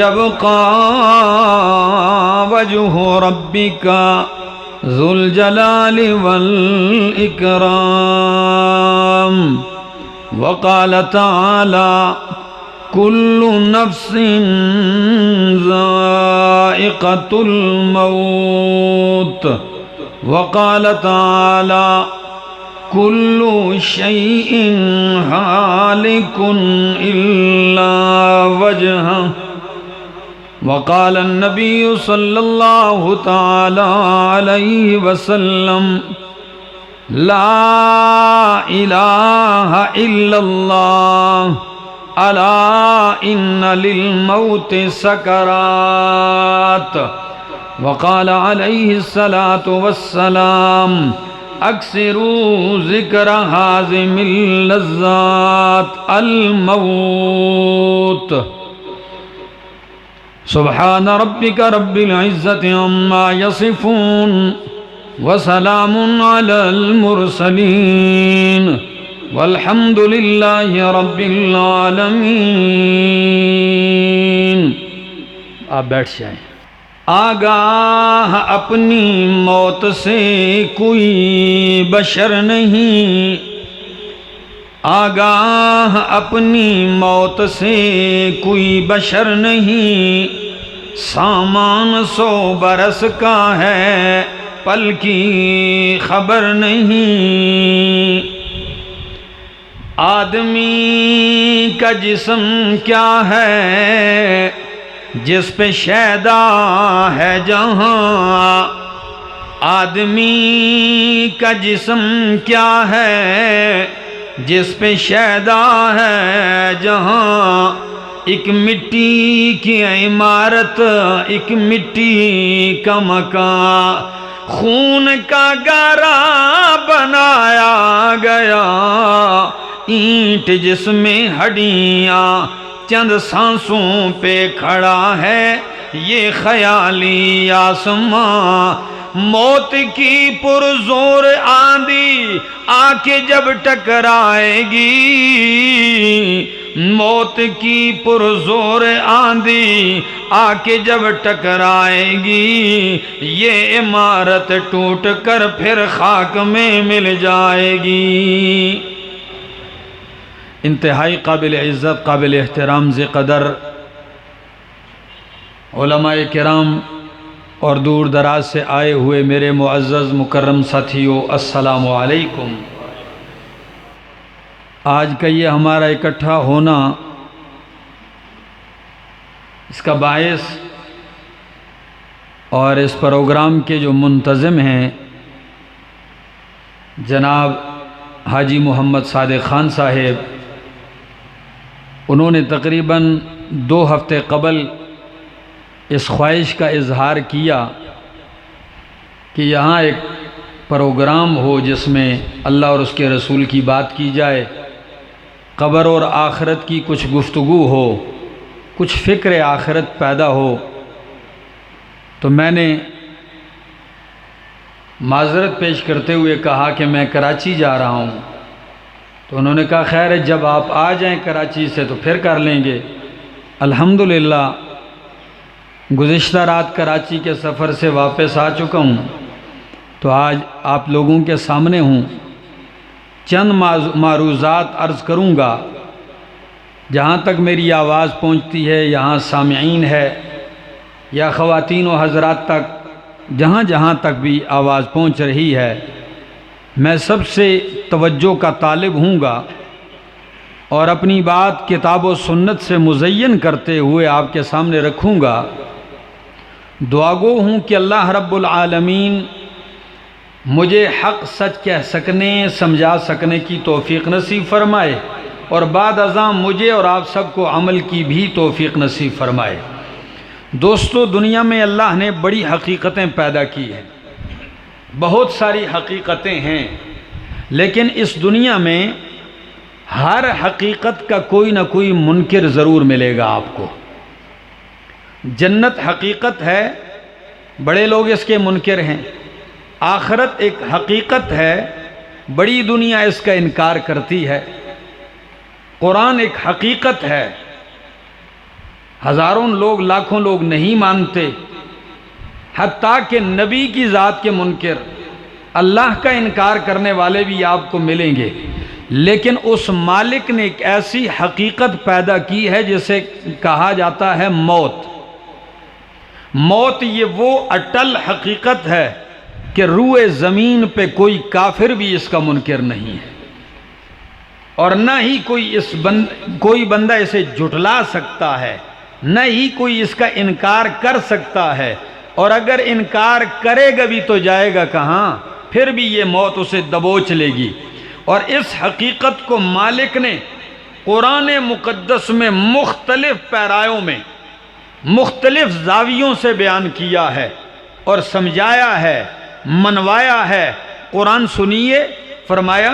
يبقى وجه ربك ذو الجلال والإكرام. وقال تعالى كل نفس ذائقة الموت. وقال تعالى كل شيء هالك إلا وجهه. وقال النبي صلى الله تعالى عليه وسلم لا إله إلا الله ألا إن للموت سكرات. وقال عليه الصلاة والسلام اکثروا ذکر حازم اللذات الموت. سبحان ربک رب العزت عما یصفون وسلام علی المرسلین والحمد للہ رب العالمین. آپ بیٹھ جائیں. آگاہ اپنی موت سے کوئی بشر نہیں، آگاہ اپنی موت سے کوئی بشر نہیں. سامان 100 برس کا ہے پل کی خبر نہیں. آدمی کا جسم کیا ہے جس پہ شیدا ہے جہاں. آدمی کا جسم کیا ہے جس پہ شیدا ہے جہاں. ایک مٹی کی عمارت ایک مٹی کا مکان، خون کا گارا بنایا گیا. اینٹ جس میں ہڈیاں چند سانسوں پہ کھڑا ہے یہ خیالی آسماں. موت کی پرزور آندھی آ کے جب ٹکرائے گی، موت کی پرزور آندھی آ کے جب ٹکرائے گی، یہ عمارت ٹوٹ کر پھر خاک میں مل جائے گی. انتہائی قابل عزت، قابل احترام ذی قدر علماء کرام اور دور دراز سے آئے ہوئے میرے معزز مکرم ساتھیوں، السلام علیکم. آج کا یہ ہمارا اکٹھا ہونا، اس کا باعث اور اس پروگرام کے جو منتظم ہیں جناب حاجی محمد صادق خان صاحب، انہوں نے تقریباً 2 ہفتے قبل اس خواہش کا اظہار کیا کہ یہاں ایک پروگرام ہو جس میں اللہ اور اس کے رسول کی بات کی جائے، قبر اور آخرت کی کچھ گفتگو ہو، کچھ فکر آخرت پیدا ہو. تو میں نے معذرت پیش کرتے ہوئے کہا کہ میں کراچی جا رہا ہوں. تو انہوں نے کہا خیر ہے، جب آپ آ جائیں کراچی سے تو پھر کر لیں گے. الحمدللہ گزشتہ رات کراچی کے سفر سے واپس آ چکا ہوں، تو آج آپ لوگوں کے سامنے ہوں. چند معروضات عرض کروں گا، جہاں تک میری آواز پہنچتی ہے، یہاں سامعین ہے یا خواتین و حضرات تک، جہاں جہاں تک بھی آواز پہنچ رہی ہے، میں سب سے توجہ کا طالب ہوں گا اور اپنی بات کتاب و سنت سے مزین کرتے ہوئے آپ کے سامنے رکھوں گا. دعا گو ہوں کہ اللہ رب العالمین مجھے حق سچ کہہ سکنے، سمجھا سکنے کی توفیق نصیب فرمائے، اور بعد ازاں مجھے اور آپ سب کو عمل کی بھی توفیق نصیب فرمائے. دوستو، دنیا میں اللہ نے بڑی حقیقتیں پیدا کی ہیں، بہت ساری حقیقتیں ہیں، لیکن اس دنیا میں ہر حقیقت کا کوئی نہ کوئی منکر ضرور ملے گا آپ کو. جنت حقیقت ہے، بڑے لوگ اس کے منکر ہیں. آخرت ایک حقیقت ہے، بڑی دنیا اس کا انکار کرتی ہے. قرآن ایک حقیقت ہے، ہزاروں لوگ لاکھوں لوگ نہیں مانتے، حتیٰ کہ نبی کی ذات کے منکر، اللہ کا انکار کرنے والے بھی آپ کو ملیں گے، لیکن اس مالک نے ایک ایسی حقیقت پیدا کی ہے جسے کہا جاتا ہے موت۔ موت یہ وہ اٹل حقیقت ہے کہ روئے زمین پہ کوئی کافر بھی اس کا منکر نہیں ہے، اور نہ ہی کوئی بندہ اسے جھٹلا سکتا ہے، نہ ہی کوئی اس کا انکار کر سکتا ہے، اور اگر انکار کرے گا بھی تو جائے گا کہاں؟ پھر بھی یہ موت اسے دبوچ لے گی۔ اور اس حقیقت کو مالک نے قرآن مقدس میں مختلف پیرایوں میں مختلف زاویوں سے بیان کیا ہے اور سمجھایا ہے، منوایا ہے۔ قرآن سنیے، فرمایا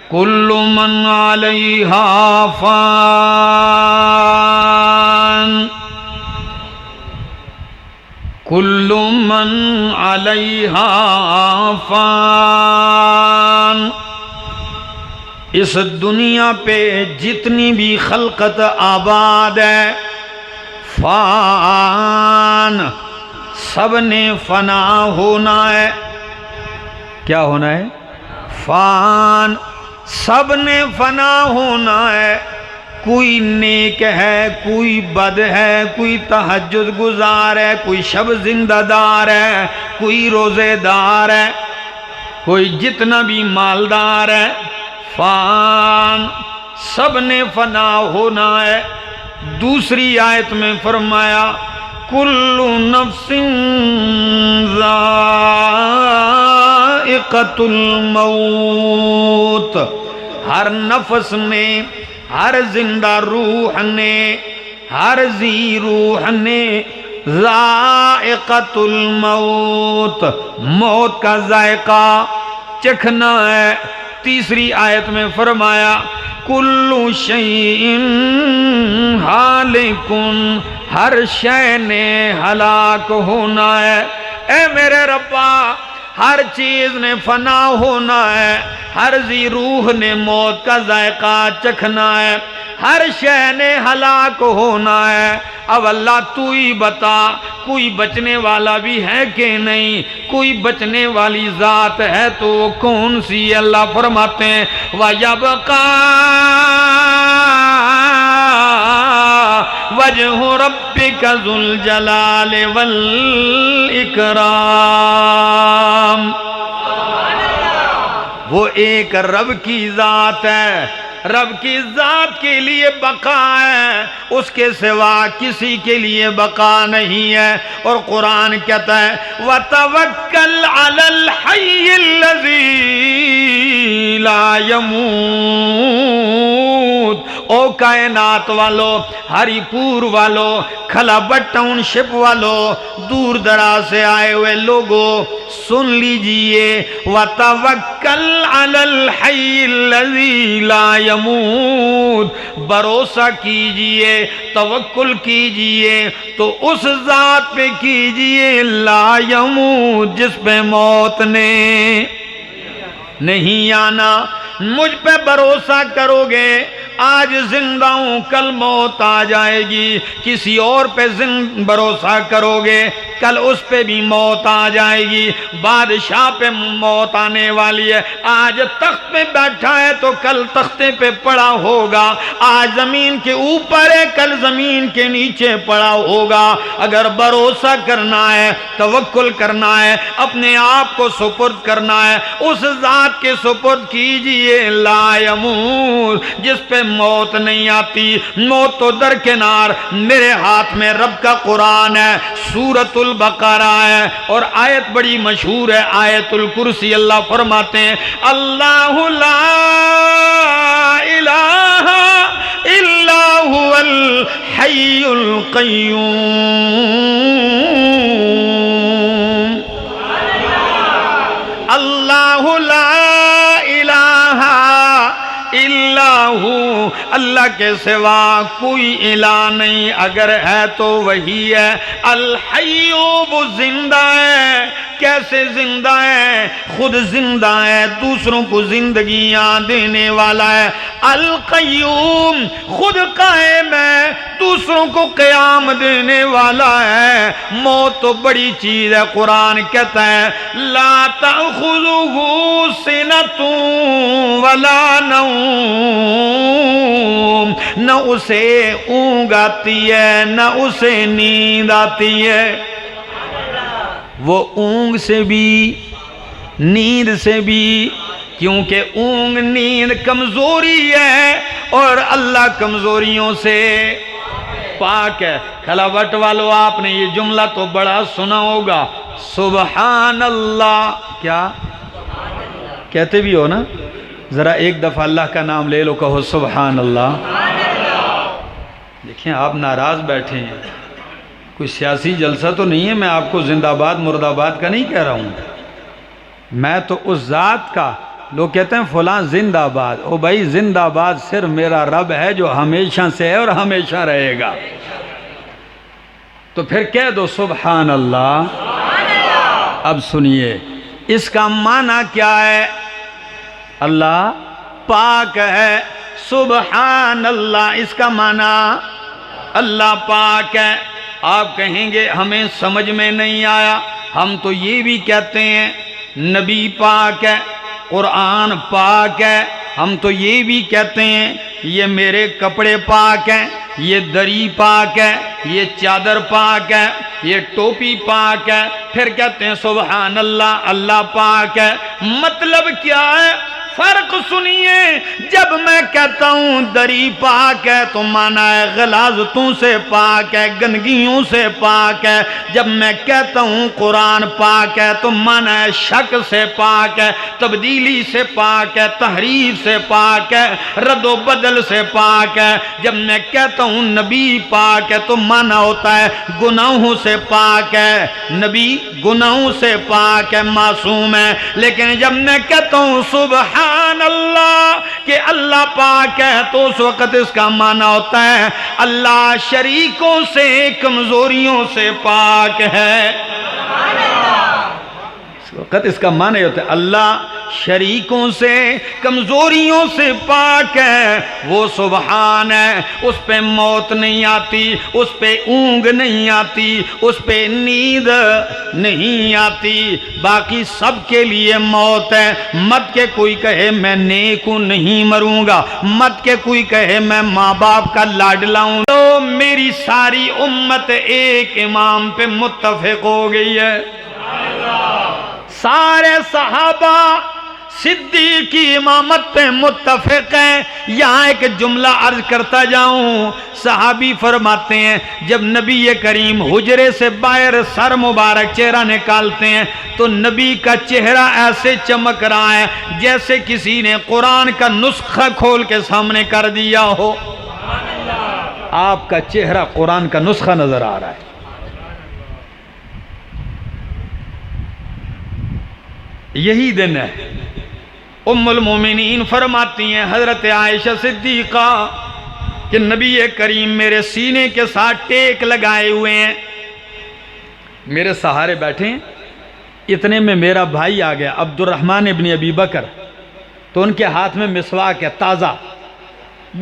کل من علیہا فان، کل من علیہا فان، اس دنیا پہ جتنی بھی خلقت آباد ہے، فان، سب نے فنا ہونا ہے۔ کیا ہونا ہے؟ فان، سب نے فنا ہونا ہے۔ کوئی نیک ہے، کوئی بد ہے، کوئی تہجد گزار ہے، کوئی شب زندہ دار ہے، کوئی روزے دار ہے، کوئی جتنا بھی مالدار ہے، فان، سب نے فنا ہونا ہے۔ دوسری آیت میں فرمایا کل نفس ذائقۃ الموت، ہر نفس نے، ہر زندہ روح نے، ہر ذی روح نے ذائقۃ الموت، موت کا ذائقہ چکھنا ہے۔ تیسری آیت میں فرمایا کل شیء ہالک، ہر شے نے ہلاک ہونا ہے۔ اے میرے ربا، ہر چیز نے فنا ہونا ہے، ہر ذی روح نے موت کا ذائقہ چکھنا ہے، ہر شے نے ہلاک ہونا ہے۔ اب اللہ تو ہی بتا، کوئی بچنے والا بھی ہے کہ نہیں؟ کوئی بچنے والی ذات ہے تو وہ کون سی؟ اللہ فرماتے ہیں وَيَبْقَى وَجْهُ رَبِّكَ ذُو الْجَلَالِ وَالْإِكْرَامِ، وہ ایک رب کی ذات ہے، رب کی ذات کے لیے بقا ہے، اس کے سوا کسی کے لیے بقا نہیں ہے۔ اور قرآن کہتا ہے وَتَوَكَّلْ عَلَى الْحَيِّ الَّذِي لَا يَمُوتُ، او کائنات والو، ہری پور والو، کھلابٹ ٹاؤن شپ والو، دور دراز سے آئے ہوئے لوگوں، سن لیجئے وَتَوَكَّلْ عَلَى الْحَيِّ الَّذِي لَا يَمُوتُ، بھروسہ کیجئے، توکل کیجئے تو اس ذات پہ کیجئے لا یموت، جس پہ موت نے نہیں آنا۔ مجھ پہ بھروسہ کرو گے، آج زندہ ہوں، کل موت آ جائے گی۔ کسی اور پہ بھروسہ کرو گے، کل اس پہ بھی موت آ جائے گی۔ بادشاہ پہ موت آنے والی ہے، آج تخت پہ بیٹھا ہے تو کل تختے پہ پڑا ہوگا۔ آج زمین کے اوپر ہے، کل زمین کے نیچے پڑا ہوگا۔ اگر بھروسہ کرنا ہے، توکل کرنا ہے، اپنے آپ کو سپرد کرنا ہے، اس ذات کے سپرد کیجئے لا یموت، جس پہ موت نہیں آتی۔ موت تو درکنار، میرے ہاتھ میں رب کا قرآن ہے، سورۃ البقرہ ہے، اور آیت بڑی مشہور ہے، آیت الکرسی۔ اللہ فرماتے ہیں اللہ لا الہ الا هو الحی القیوم، اللہ لا الہ الا هو اللہ کے سوا کوئی الہ نہیں، اگر ہے تو وہی ہے۔ الحی، وہ زندہ ہے۔ کیسے زندہ ہے؟ خود زندہ ہے، دوسروں کو زندگیاں دینے والا ہے۔ القیوم، خود قائم ہے، دوسروں کو قیام دینے والا ہے۔ موت تو بڑی چیز ہے، قرآن کہتا ہے لا تأخذہ سنۃ ولا نوم، نہ اسے اونگ آتی ہے نہ اسے نیند آتی ہے۔ وہ اونگ سے بھی نیند سے بھی، کیونکہ اونگ نیند کمزوری ہے اور اللہ کمزوریوں سے پاک ہے۔ کھلاوٹ والو، آپ نے یہ جملہ تو بڑا سنا ہوگا، سبحان اللہ۔ کیا کہتے بھی ہو نا؟ ذرا ایک دفعہ اللہ کا نام لے لو، کہو سبحان اللہ۔ دیکھیں آپ ناراض بیٹھے ہیں، کوئی سیاسی جلسہ تو نہیں ہے، میں آپ کو زندہ باد مرد آباد کا نہیں کہہ رہا ہوں، میں تو اس ذات کا۔ لوگ کہتے ہیں فلاں زندہ باد، او بھائی زندہ باد صرف میرا رب ہے جو ہمیشہ سے ہے اور ہمیشہ رہے گا۔ تو پھر کہہ دو سبحان اللہ۔ اب سنیے اس کا معنی کیا ہے؟ اللہ پاک ہے، سبحان اللہ، اس کا معنی اللہ پاک ہے۔ آپ کہیں گے ہمیں سمجھ میں نہیں آیا، ہم تو یہ بھی کہتے ہیں نبی پاک ہے، قرآن پاک ہے، ہم تو یہ بھی کہتے ہیں یہ میرے کپڑے پاک ہیں، یہ دری پاک ہے، یہ چادر پاک ہے، یہ ٹوپی پاک ہے، پھر کہتے ہیں سبحان اللہ، اللہ پاک ہے۔ مطلب کیا ہے؟ فرق سنیے، جب میں کہتا ہوں دری پاک ہے تو مانا ہے غلاظتوں سے پاک ہے، گندگیوں سے پاک ہے۔ جب میں کہتا ہوں قرآن پاک ہے تو مانا ہے شک سے پاک ہے، تبدیلی سے پاک ہے، تحریف سے پاک ہے، رد و بدل سے پاک ہے۔ جب میں کہتا ہوں نبی پاک ہے تو مانا ہوتا ہے گناہوں سے پاک ہے، نبی گناہوں سے پاک ہے، معصوم ہے۔ لیکن جب میں کہتا ہوں سبحان اللہ کہ اللہ پاک ہے تو اس وقت اس کا معنی ہوتا ہے اللہ شریکوں سے، کمزوریوں سے پاک ہے۔ اس وقت اس کا معنی ہوتا ہے اللہ شریکوں سے، کمزوریوں سے پاک ہے، وہ سبحان ہے۔ اس پہ موت نہیں آتی، اس پہ اونگ نہیں آتی، اس پہ نیند نہیں آتی۔ باقی سب کے لیے موت ہے۔ مت کہ کوئی کہے میں نیک ہوں نہیں مروں گا، مت کہ کوئی کہے میں ماں باپ کا لاڈلا ہوں۔ تو میری ساری امت ایک امام پہ متفق ہو گئی ہے، سارے صحابہ صدیق کی امامت پہ متفق ہیں۔ یہاں ایک جملہ عرض کرتا جاؤں، صحابی فرماتے ہیں جب نبی کریم حجرے سے باہر سر مبارک چہرہ نکالتے ہیں تو نبی کا چہرہ ایسے چمک رہا ہے جیسے کسی نے قرآن کا نسخہ کھول کے سامنے کر دیا ہو۔ آپ کا چہرہ قرآن کا نسخہ نظر آ رہا ہے۔ یہی دن ہے، ام المومنین فرماتی ہیں حضرت عائشہ صدیقہ کہ نبی کریم میرے سینے کے ساتھ ٹیک لگائے ہوئے ہیں، میرے سہارے بیٹھے ہیں۔ اتنے میں میرا بھائی آ گیا عبد الرحمن ابن ابی بکر، تو ان کے ہاتھ میں مسواک ہے، تازہ،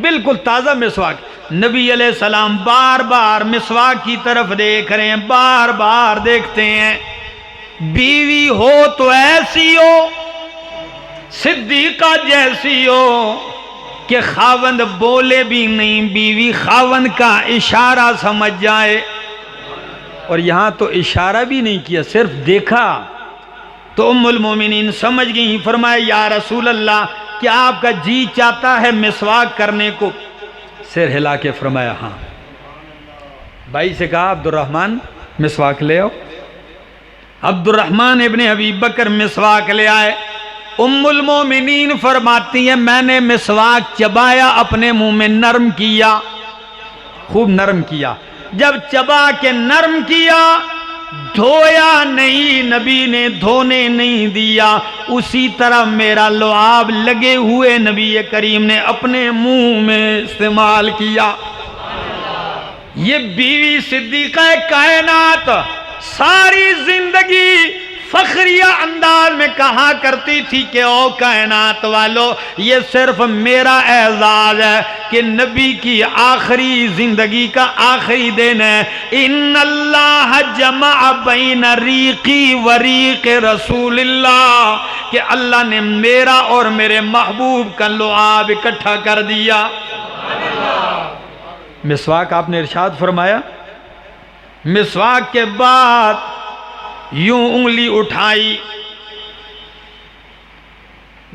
بالکل تازہ مسواک۔ نبی علیہ السلام بار بار مسواک کی طرف دیکھ رہے ہیں، بار بار دیکھتے ہیں۔ بیوی ہو تو ایسی ہو، صدیقہ جیسی ہو کہ خاوند بولے بھی نہیں، بیوی خاوند کا اشارہ سمجھ جائے۔ اور یہاں تو اشارہ بھی نہیں کیا، صرف دیکھا تو ام المومنین سمجھ گئی، فرمایا یا رسول اللہ کیا آپ کا جی چاہتا ہے مسواک کرنے کو؟ سر ہلا کے فرمایا ہاں۔ بھائی سے کہا عبد الرحمن مسواک لے آؤ۔ عبد الرحمن ابن ابی بکر مسواک لے آئے۔ ام المومنین فرماتی ہیں میں نے مسواک چبایا، اپنے منہ میں نرم کیا، خوب نرم کیا۔ جب چبا کے نرم کیا دھویا نہیں، نبی نے دھونے نہیں دیا، اسی طرح میرا لعاب لگے ہوئے نبی کریم نے اپنے منہ میں استعمال کیا۔ یہ بیوی صدیقہ کائنات ساری زندگی فخریہ انداز میں کہا کرتی تھی کہ او کائنات والو، یہ صرف میرا اعزاز ہے کہ نبی کی آخری زندگی کا آخری دن ہے۔ ان اللہ جمع بین ریقی و ریق رسول اللہ، کہ اللہ نے میرا اور میرے محبوب کا لعاب اکٹھا کر دیا۔ مسواک آپ نے ارشاد فرمایا، مسواک کے بعد یوں انگلی اٹھائی،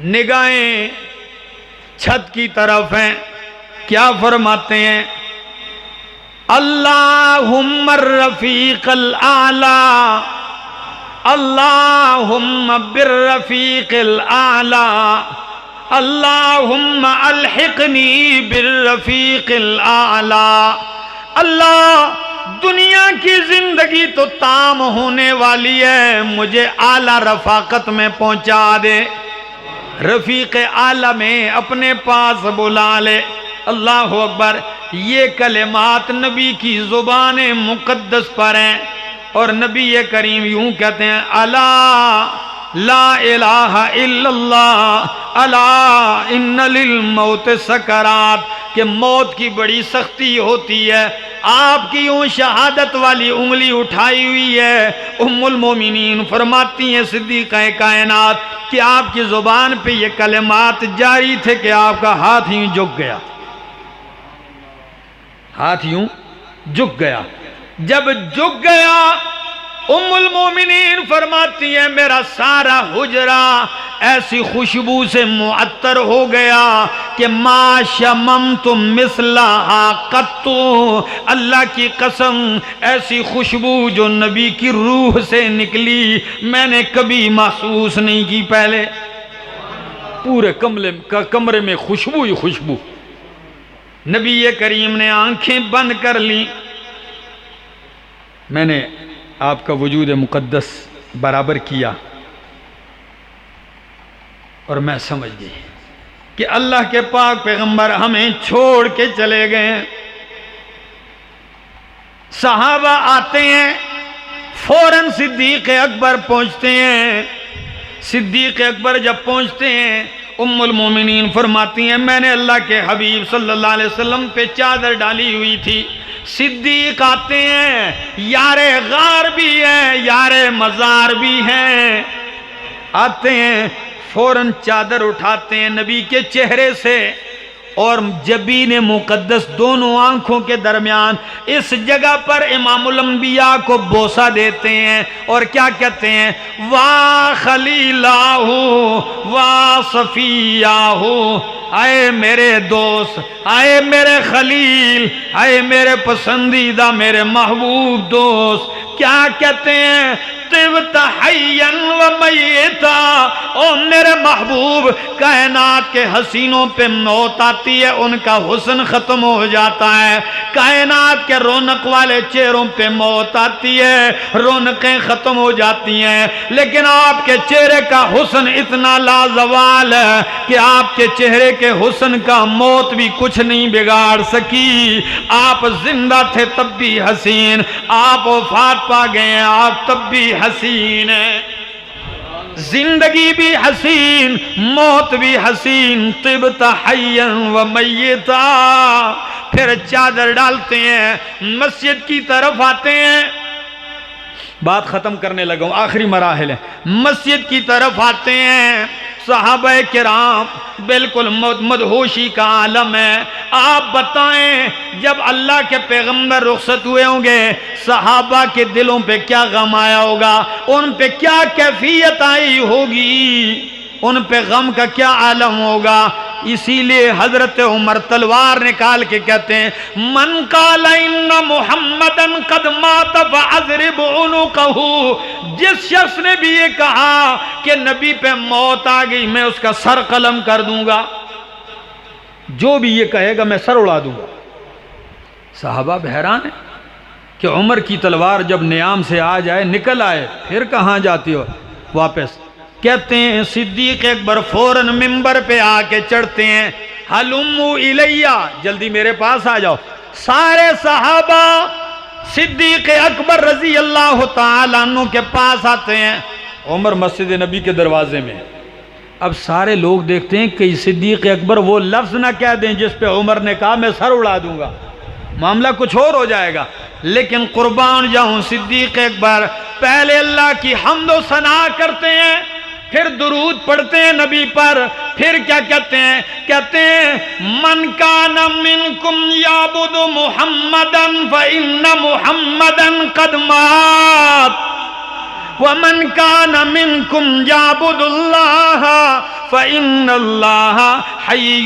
نگاہیں چھت کی طرف ہیں، کیا فرماتے ہیں؟ اللہم الرفیق الاعلی، اللہم بالرفیق الاعلی، اللہم الحقنی بالرفیق الاعلی۔ اللہ، دنیا کی زندگی تو تام ہونے والی ہے، مجھے اعلیٰ رفاقت میں پہنچا دے، رفیق اعلیٰ میں اپنے پاس بلا لے۔ اللہ اکبر۔ یہ کلمات نبی کی زبان مقدس پر ہیں، اور نبی کریم یوں کہتے ہیں، الا لا الہ الا اللہ، الا ان للموت سکرات، کہ موت کی بڑی سختی ہوتی ہے۔ آپ کی یوں شہادت والی انگلی اٹھائی ہوئی ہے۔ ام المومنین فرماتی ہیں صدیقہ کائنات کہ آپ کی زبان پہ یہ کلمات جاری تھے کہ آپ کا ہاتھ یوں جھک گیا، ہاتھ یوں جھک گیا۔ جب جھک گیا، ام المومنین فرماتی ہے میرا سارا حجرہ ایسی خوشبو سے معطر ہو گیا کہ ما شممت مثلہا قط، اللہ کی قسم ایسی خوشبو جو نبی کی روح سے نکلی میں نے کبھی محسوس نہیں کی پہلے۔ پورے کمرے میں خوشبو ہی خوشبو۔ نبی کریم نے آنکھیں بند کر لی، میں نے آپ کا وجود مقدس برابر کیا، اور میں سمجھ گئی کہ اللہ کے پاک پیغمبر ہمیں چھوڑ کے چلے گئے۔ صحابہ آتے ہیں، فوراً صدیق اکبر پہنچتے ہیں۔ صدیق اکبر جب پہنچتے ہیں، ام المومنین فرماتی ہیں میں نے اللہ کے حبیب صلی اللہ علیہ وسلم پہ چادر ڈالی ہوئی تھی۔ صدیق آتے ہیں، یار غار بھی ہیں، یار مزار بھی ہیں، آتے ہیں فوراً چادر اٹھاتے ہیں نبی کے چہرے سے، اور جبین مقدس دونوں آنکھوں کے درمیان اس جگہ پر امام الانبیاء کو بوسہ دیتے ہیں، اور کیا کہتے ہیں؟ وا خلیلہ وا صفیہ، آئے میرے دوست، آئے میرے خلیل، آئے میرے پسندیدہ، میرے محبوب دوست۔ کیا کہتے ہیں؟ طبت حیا و میتا، او میرے محبوب، کائنات کے حسینوں پہ موت آتی ہے ان کا حسن ختم ہو جاتا ہے، کائنات کے رونق والے چہروں پہ موت آتی ہے رونقیں ختم ہو جاتی ہیں، لیکن آپ کے چہرے کا حسن اتنا لازوال ہے کہ آپ کے چہرے کے حسن کا موت بھی کچھ نہیں بگاڑ سکی۔ آپ زندہ تھے تب بھی حسین، آپ وفات پا گئے ہیں آپ تب بھی حسین ہے۔ زندگی بھی حسین، موت بھی حسین، طبت حیا و میتا۔ پھر چادر ڈالتے ہیں، مسجد کی طرف آتے ہیں، بات ختم کرنے لگا ہوں، آخری مراحل ہے۔ مسجد کی طرف آتے ہیں، صحابہ کرام بالکل مدہوشی کا عالم ہے۔ آپ بتائیں جب اللہ کے پیغمبر رخصت ہوئے ہوں گے، صحابہ کے دلوں پہ کیا غم آیا ہوگا، ان پہ کیا کیفیت آئی ہوگی، ان پہ غم کا کیا عالم ہوگا۔ اسی لیے حضرت عمر تلوار نکال کے کہتے ہیں من قال ان محمدن قد مات فاضرب عنقہ، جس شخص نے بھی یہ کہا کہ نبی پہ موت آ گئی میں اس کا سر قلم کر دوں گا، جو بھی یہ کہے گا میں سر اڑا دوں گا۔ صحابہ حیران ہیں کہ عمر کی تلوار جب نیام سے آ جائے نکل آئے، پھر کہاں جاتی ہو واپس؟ کہتے ہیں صدیق اکبر فوراً ممبر پہ آ کے چڑھتے ہیں، ہلموا الیہ، جلدی میرے پاس آ جاؤ۔ سارے صحابہ صدیق اکبر رضی اللہ تعالیٰ عنہ کے پاس آتے ہیں، عمر مسجد نبی کے دروازے میں۔ اب سارے لوگ دیکھتے ہیں کہ صدیق اکبر وہ لفظ نہ کہہ دیں جس پہ عمر نے کہا میں سر اڑا دوں گا، معاملہ کچھ اور ہو جائے گا۔ لیکن قربان جاؤں صدیق اکبر پہلے اللہ کی حمد و ثنا کرتے ہیں، پھر درود پڑھتے ہیں نبی پر، پھر کیا کہتے ہیں؟ کہتے ہیں من کان منکم یعبد محمدا فإن محمدا قد مات ومن کان منکم یعبد اللہ فإن اللہ حی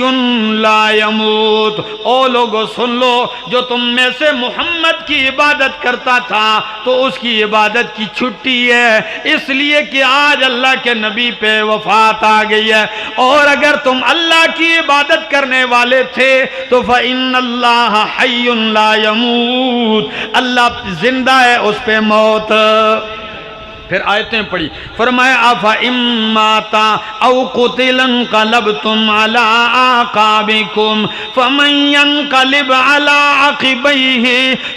لا يموت۔ او لوگو سن لو، جو تم میں سے محمد کی عبادت کرتا تھا تو اس کی عبادت کی چھٹی ہے، اس لیے کہ آج اللہ کے نبی پہ وفات آ گئی ہے، اور اگر تم اللہ کی عبادت کرنے والے تھے تو فإن اللہ حی لا يموت، اللہ زندہ ہے، اس پہ موت۔ پھر آیتیں پڑھی، فرمایا افإن مات او قتل انقلبتم على اعقابكم فمن ينقلب على عقبيه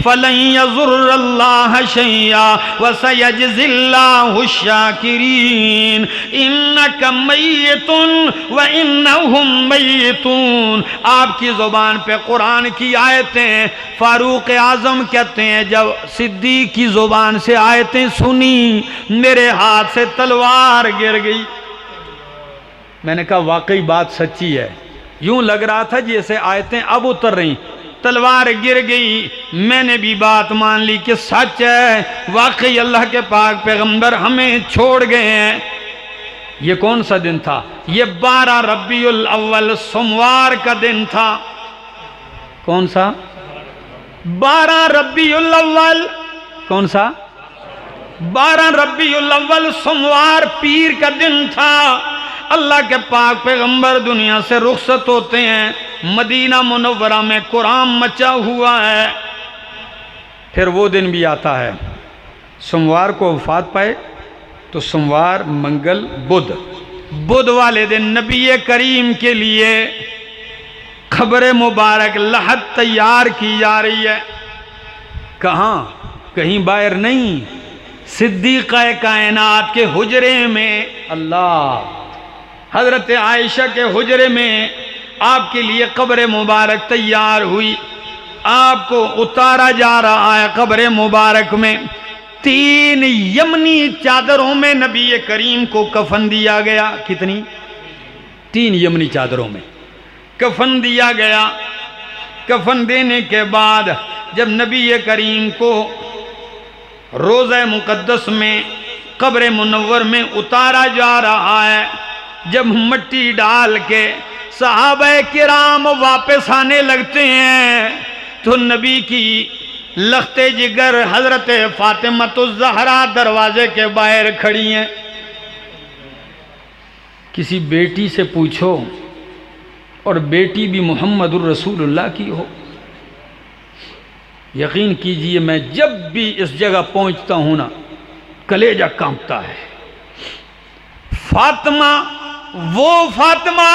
فلن يضر الله شيئا وسيجزي الله الشاكرين انك ميت وانهم ميتون۔ آپ کی زبان پہ قرآن کی آیتیں، فاروق اعظم کہتے ہیں جب صدیق کی زبان سے آیتیں سنی میرے ہاتھ سے تلوار گر گئی۔ میں نے کہا واقعی بات سچی ہے، یوں لگ رہا تھا جیسے آیتیں اب اتر رہی، تلوار گر گئی۔ میں نے بھی بات مان لی کہ سچ ہے، واقعی اللہ کے پاک پیغمبر ہمیں چھوڑ گئے ہیں۔ یہ کون سا دن تھا؟ یہ 12 ربیع الاول سوموار کا دن تھا۔ کون سا؟ 12 ربیع الاول۔ کون سا؟ 12 ربیع الاول سوموار پیر کا دن تھا۔ اللہ کے پاک پیغمبر دنیا سے رخصت ہوتے ہیں، مدینہ منورہ میں قرآن مچا ہوا ہے۔ پھر وہ دن بھی آتا ہے، سوموار کو وفات پائے تو سوموار، منگل، بدھ والے دن نبی کریم کے لیے قبر مبارک لحد تیار کی جا رہی ہے۔ کہاں؟ کہیں باہر نہیں، صدیقہ کائنات کے حجرے میں، اللہ حضرت عائشہ کے حجرے میں آپ کے لیے قبر مبارک تیار ہوئی، آپ کو اتارا جا رہا ہے قبر مبارک میں۔ 3 یمنی چادروں میں نبی کریم کو کفن دیا گیا۔ کتنی؟ 3 یمنی چادروں میں کفن دیا گیا۔ کفن دینے کے بعد جب نبی کریم کو روضہ مقدس میں قبر منور میں اتارا جا رہا ہے، جب مٹی ڈال کے صحابہ کرام واپس آنے لگتے ہیں تو نبی کی لخت جگر حضرت فاطمہ الزہرا دروازے کے باہر کھڑی ہیں۔ کسی بیٹی سے پوچھو، اور بیٹی بھی محمد الرسول اللہ کی ہو، یقین کیجئے میں جب بھی اس جگہ پہنچتا ہوں نا کلیجہ کانپتا ہے۔ فاطمہ، وہ فاطمہ،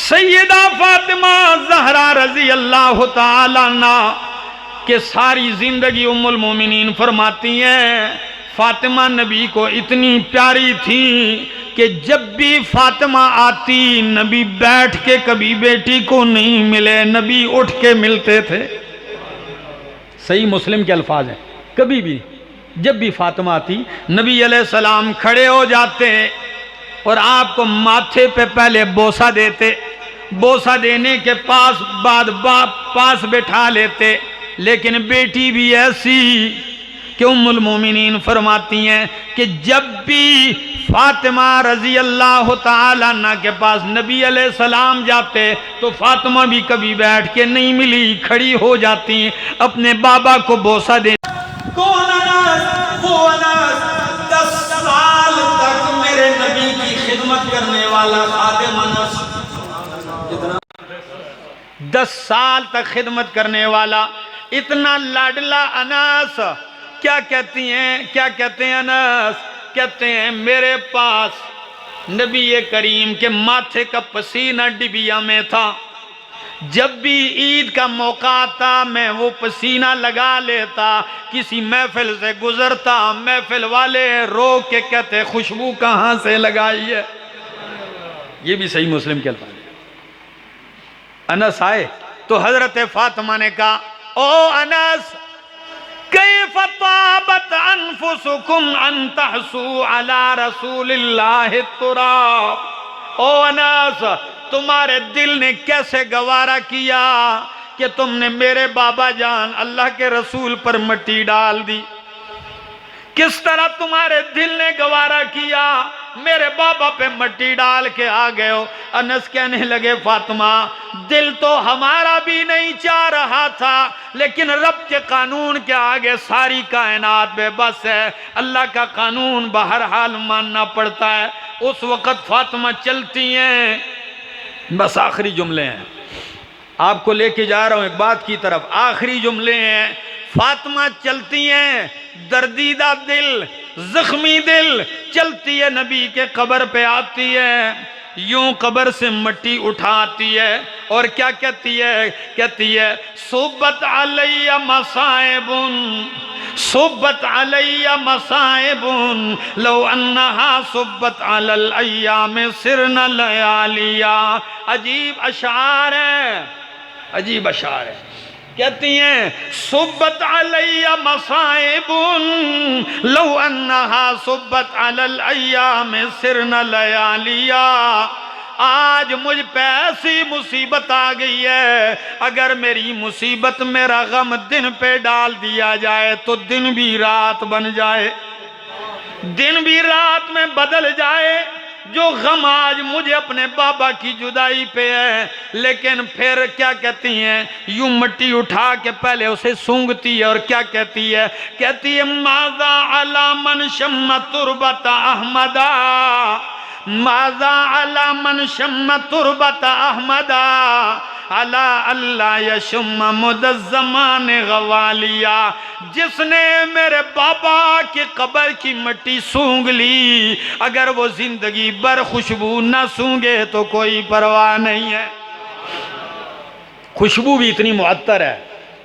سیدہ فاطمہ زہرا رضی اللہ تعالی عنہ کہ ساری زندگی ام المومنین فرماتی ہیں فاطمہ نبی کو اتنی پیاری تھی کہ جب بھی فاطمہ آتی نبی بیٹھ کے کبھی بیٹی کو نہیں ملے، نبی اٹھ کے ملتے تھے۔ صحیح مسلم کے الفاظ ہیں، کبھی بھی جب بھی فاطمہ آتی نبی علیہ السلام کھڑے ہو جاتے اور آپ کو ماتھے پہ پہلے بوسہ دیتے، بوسہ دینے کے بعد پاس بٹھا لیتے۔ لیکن بیٹی بھی ایسی کہ ام المومنین فرماتی ہیں کہ جب بھی فاطمہ رضی اللہ تعالیٰ عنہ کے پاس نبی علیہ السلام جاتے تو فاطمہ بھی کبھی بیٹھ کے نہیں ملی، کھڑی ہو جاتی اپنے بابا کو بوسہ دے۔ کون انس؟ وہ انس 10 سال تک میرے نبی کی خدمت کرنے والا خادم انس، 10 سال تک خدمت کرنے والا۔ اتنا لاڈلا انس کیا کہتی ہیں، کیا کہتے ہیں انس؟ کہتے ہیں میرے پاس نبی کریم کے ماتھے کا پسینہ ڈبیا میں تھا، جب بھی عید کا موقع آتا میں وہ پسینہ لگا لیتا، کسی محفل سے گزرتا محفل والے روک کے کہتے خوشبو کہاں سے لگائی ہے؟ یہ بھی صحیح مسلم کے الفاظ ہے۔ انس آئے تو حضرت فاطمہ نے کہا او انس کیف طابت انفسکم ان تحسوا علی رسول اللہ التراب، او انس تمہارے دل نے کیسے گوارا کیا کہ تم نے میرے بابا جان اللہ کے رسول پر مٹی ڈال دی؟ کس طرح تمہارے دل نے گوارا کیا میرے بابا پہ مٹی ڈال کے آ گئے ہو؟ انس کہنے لگے فاطمہ دل تو ہمارا بھی نہیں چاہ رہا تھا، لیکن رب کے قانون کے آگے ساری کائنات بے بس ہے، اللہ کا قانون بہرحال ماننا پڑتا ہے۔ اس وقت فاطمہ چلتی ہیں، بس آخری جملے ہیں، آپ کو لے کے جا رہا ہوں ایک بات کی طرف، آخری جملے ہیں۔ فاطمہ چلتی ہیں دردیدہ دل، زخمی دل، چلتی ہے نبی کے قبر پہ آتی ہے، یوں قبر سے مٹی اٹھاتی ہے اور کیا کہتی ہے؟ کہتی ہے صبت علی مصائب، صبت علی مصائب لو انہا صبت علی الایام سرن لیالیا۔ عجیب اشعار ہیں، عجیب اشعار ہیں۔ کہتی ہیں صبت علی مصائب لو انہا صبت علی الایام سرن لیالیا۔ آج مجھ پہ ایسی مصیبت آ گئی ہے، اگر میری مصیبت میرا غم دن پہ ڈال دیا جائے تو دن بھی رات بن جائے، دن بھی رات میں بدل جائے۔ جو غم آج مجھے اپنے بابا کی جدائی پہ ہے، لیکن پھر کیا کہتی ہیں؟ یوں مٹی اٹھا کے پہلے اسے سونگتی ہے اور کیا کہتی ہے؟ کہتی ہے ماذا علی من شم تربت احمدا، ماذا علی من شم تربت احمدا علی اللہ یشم مد الزمان غوالیا۔ جس نے میرے بابا کی قبر کی مٹی سونگ لی، اگر وہ زندگی بھر خوشبو نہ سونگے تو کوئی پرواہ نہیں ہے۔ خوشبو بھی اتنی معطر ہے،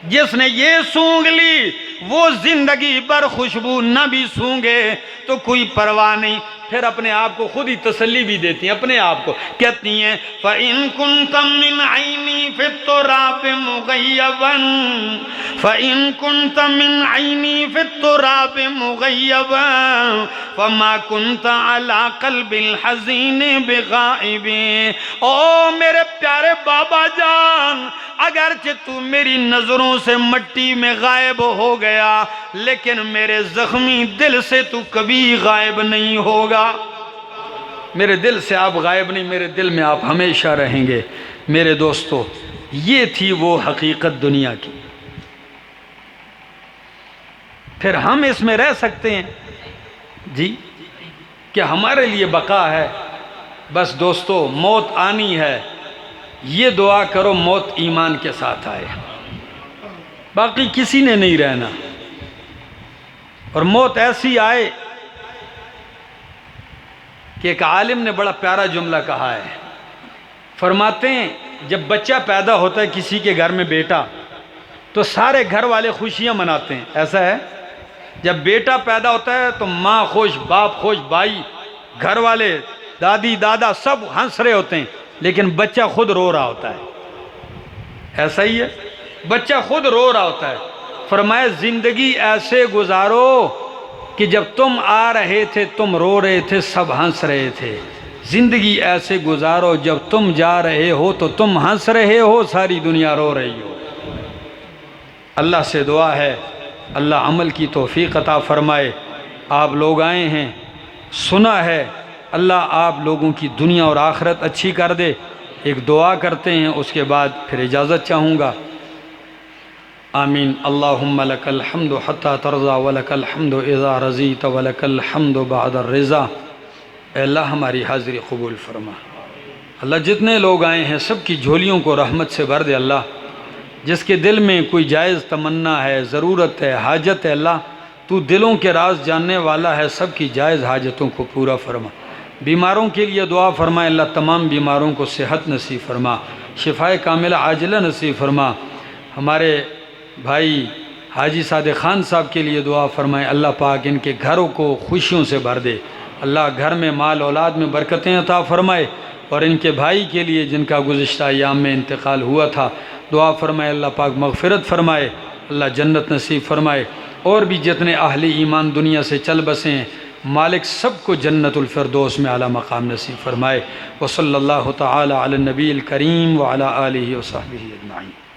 جس نے یہ سونگ لی وہ زندگی بھر خوشبو نہ بھی سونگے تو کوئی پرواہ نہیں۔ پھر اپنے آپ کو خود ہی تسلی بھی دیتی ہیں، اپنے آپ کو کہتی ہیں فَإِن كُنْتَ مِنْ عَيْنِي فِي التُّرَابِ مُغَيَّبًا، فَإِن كُنْتَ مِنْ عَيْنِي فِي التُّرَابِ مُغَيَّبًا فَمَا كُنْتَ عَلَى قَلْبِ الْحَزِينِ بِغَائِبٍ۔ او میرے پیارے بابا جان، اگرچہ تو میری نظروں سے مٹی میں غائب ہو گیا، لیکن میرے زخمی دل سے تو کبھی غائب نہیں ہوگا۔ میرے دل سے آپ غائب نہیں، میرے دل میں آپ ہمیشہ رہیں گے۔ میرے دوستو، یہ تھی وہ حقیقت دنیا کی۔ پھر ہم اس میں رہ سکتے ہیں جی کہ ہمارے لیے بقا ہے؟ بس دوستو موت آنی ہے، یہ دعا کرو موت ایمان کے ساتھ آئے، باقی کسی نے نہیں رہنا۔ اور موت ایسی آئے کہ ایک عالم نے بڑا پیارا جملہ کہا ہے، فرماتے ہیں جب بچہ پیدا ہوتا ہے کسی کے گھر میں بیٹا، تو سارے گھر والے خوشیاں مناتے ہیں، ایسا ہے؟ جب بیٹا پیدا ہوتا ہے تو ماں خوش، باپ خوش، بھائی، گھر والے، دادی دادا سب ہنس رہے ہوتے ہیں، لیکن بچہ خود رو رہا ہوتا ہے۔ ایسا ہی ہے، بچہ خود رو رہا ہوتا ہے۔ فرمایا زندگی ایسے گزارو کہ جب تم آ رہے تھے تم رو رہے تھے، سب ہنس رہے تھے۔ زندگی ایسے گزارو جب تم جا رہے ہو تو تم ہنس رہے ہو، ساری دنیا رو رہی ہو۔ اللہ سے دعا ہے اللہ عمل کی توفیق عطا فرمائے۔ آپ لوگ آئے ہیں، سنا ہے، اللہ آپ لوگوں کی دنیا اور آخرت اچھی کر دے۔ ایک دعا کرتے ہیں، اس کے بعد پھر اجازت چاہوں گا۔ آمین۔ اللہم لک الحمد حتی ترضا ولک الحمد اذا رضیت ولک الحمد بعد الرضا۔ اے اللہ ہماری حاضری قبول فرما۔ اللہ جتنے لوگ آئے ہیں سب کی جھولیوں کو رحمت سے بھر دے اللہ۔ جس کے دل میں کوئی جائز تمنا ہے، ضرورت ہے، حاجت ہے، اللہ تو دلوں کے راز جاننے والا ہے، سب کی جائز حاجتوں کو پورا فرما۔ بیماروں کے لیے دعا فرمائے، اللہ تمام بیماروں کو صحت نصیب فرما، شفائے کاملہ عاجلہ نصیب فرما۔ ہمارے بھائی حاجی صادق خان صاحب کے لیے دعا فرمائے، اللہ پاک ان کے گھروں کو خوشیوں سے بھر دے، اللہ گھر میں مال اولاد میں برکتیں عطا فرمائے۔ اور ان کے بھائی کے لیے جن کا گزشتہ ایام میں انتقال ہوا تھا، دعا فرمائے اللہ پاک مغفرت فرمائے، اللہ جنت نصیب فرمائے۔ اور بھی جتنے اہل ایمان دنیا سے چل بسے ہیں، مالک سب کو جنت الفردوس میں اعلیٰ مقام نصیب فرمائے۔ وصلی اللہ تعالی علی النبی الکریم وعلی آلہ وصحبہ اجمعین۔